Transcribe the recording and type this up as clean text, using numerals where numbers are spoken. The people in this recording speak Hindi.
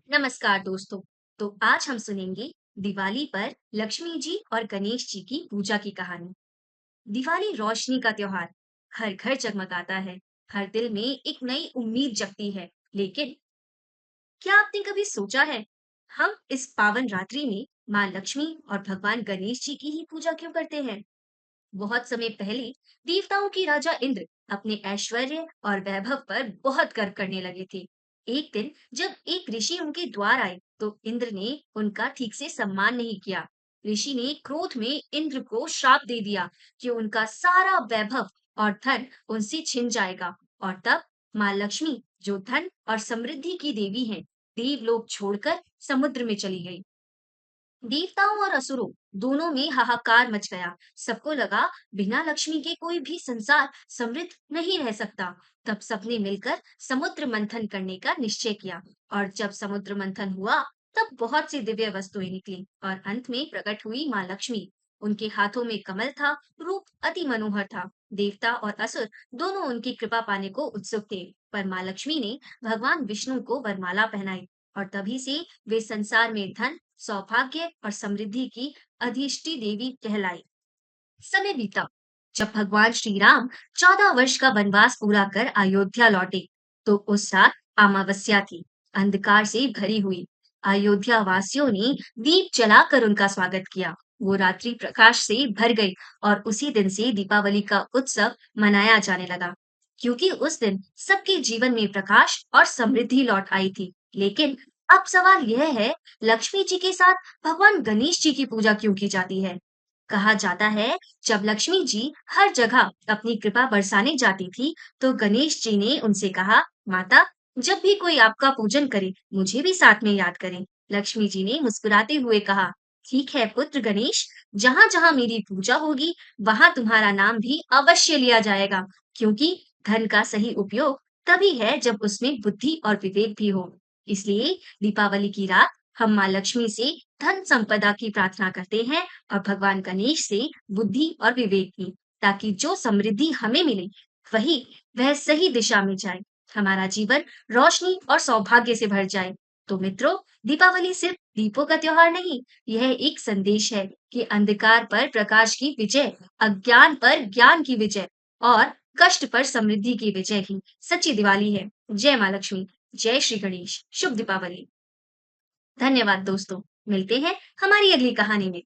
नमस्कार दोस्तों। तो आज हम सुनेंगे दिवाली पर लक्ष्मी जी और गणेश जी की पूजा की कहानी। दिवाली रोशनी का त्योहार, हर घर जगमगाता है, हर दिल में एक नई उम्मीद जगती है। लेकिन क्या आपने कभी सोचा है, हम इस पावन रात्रि में माँ लक्ष्मी और भगवान गणेश जी की ही पूजा क्यों करते हैं? बहुत समय पहले देवताओं की राजा इंद्र अपने ऐश्वर्य और वैभव पर बहुत गर्व करने लगे थे। एक दिन जब एक ऋषि उनके द्वार आए, तो इंद्र ने उनका ठीक से सम्मान नहीं किया। ऋषि ने क्रोध में इंद्र को श्राप दे दिया कि उनका सारा वैभव और धन उनसे छिन जाएगा। और तब माँ लक्ष्मी, जो धन और समृद्धि की देवी हैं, देवलोक छोड़कर समुद्र में चली गई। देवताओं और असुरों दोनों में हाहाकार मच गया। सबको लगा बिना लक्ष्मी के कोई भी संसार समृद्ध नहीं रह सकता। तब सबने मिलकर समुद्र मंथन करने का निश्चय किया। और जब समुद्र मंथन हुआ, तब बहुत सी दिव्य वस्तुएं निकली और अंत में प्रकट हुई माँ लक्ष्मी। उनके हाथों में कमल था, रूप अति मनोहर था। देवता और असुर दोनों उनकी कृपा पाने को उत्सुक थे। पर माँ लक्ष्मी ने भगवान विष्णु को वरमाला पहनाई, और तभी से वे संसार में धन, सौभाग्य और समृद्धि की अधिष्टि देवी कहलाई। समय बीता। जब भगवान श्री राम 14 वर्ष का वनवास पूरा कर अयोध्या लौटे, तो उस रात अमावस्या थी, अंधकार से भरी हुई। अयोध्या वासियों ने दीप जलाकर उनका स्वागत किया। वो रात्रि प्रकाश से भर गई, और उसी दिन से दीपावली का उत्सव मनाया जाने लगा, क्योंकि उस दिन सबके जीवन में प्रकाश और समृद्धि लौट आई थी। लेकिन अब सवाल यह है, लक्ष्मी जी के साथ भगवान गणेश जी की पूजा क्यों की जाती है? कहा जाता है, जब लक्ष्मी जी हर जगह अपनी कृपा बरसाने जाती थी, तो गणेश जी ने उनसे कहा, माता, जब भी कोई आपका पूजन करे, मुझे भी साथ में याद करें। लक्ष्मी जी ने मुस्कुराते हुए कहा, ठीक है पुत्र गणेश, जहां जहां मेरी पूजा होगी, वहां तुम्हारा नाम भी अवश्य लिया जाएगा, क्योंकि धन का सही उपयोग तभी है जब उसमें बुद्धि और विवेक भी हो। इसलिए दीपावली की रात हम माँ लक्ष्मी से धन संपदा की प्रार्थना करते हैं, और भगवान गणेश से बुद्धि और विवेक की, ताकि जो समृद्धि हमें मिले, वही वह सही दिशा में जाए, हमारा जीवन रोशनी और सौभाग्य से भर जाए। तो मित्रों, दीपावली सिर्फ दीपों का त्योहार नहीं, यह एक संदेश है कि अंधकार पर प्रकाश की विजय, अज्ञान पर ज्ञान की विजय और कष्ट पर समृद्धि की विजय ही सच्ची दिवाली है। जय माँ लक्ष्मी, जय श्री गणेश, शुभ दीपावली। धन्यवाद दोस्तों। मिलते हैं हमारी अगली कहानी में।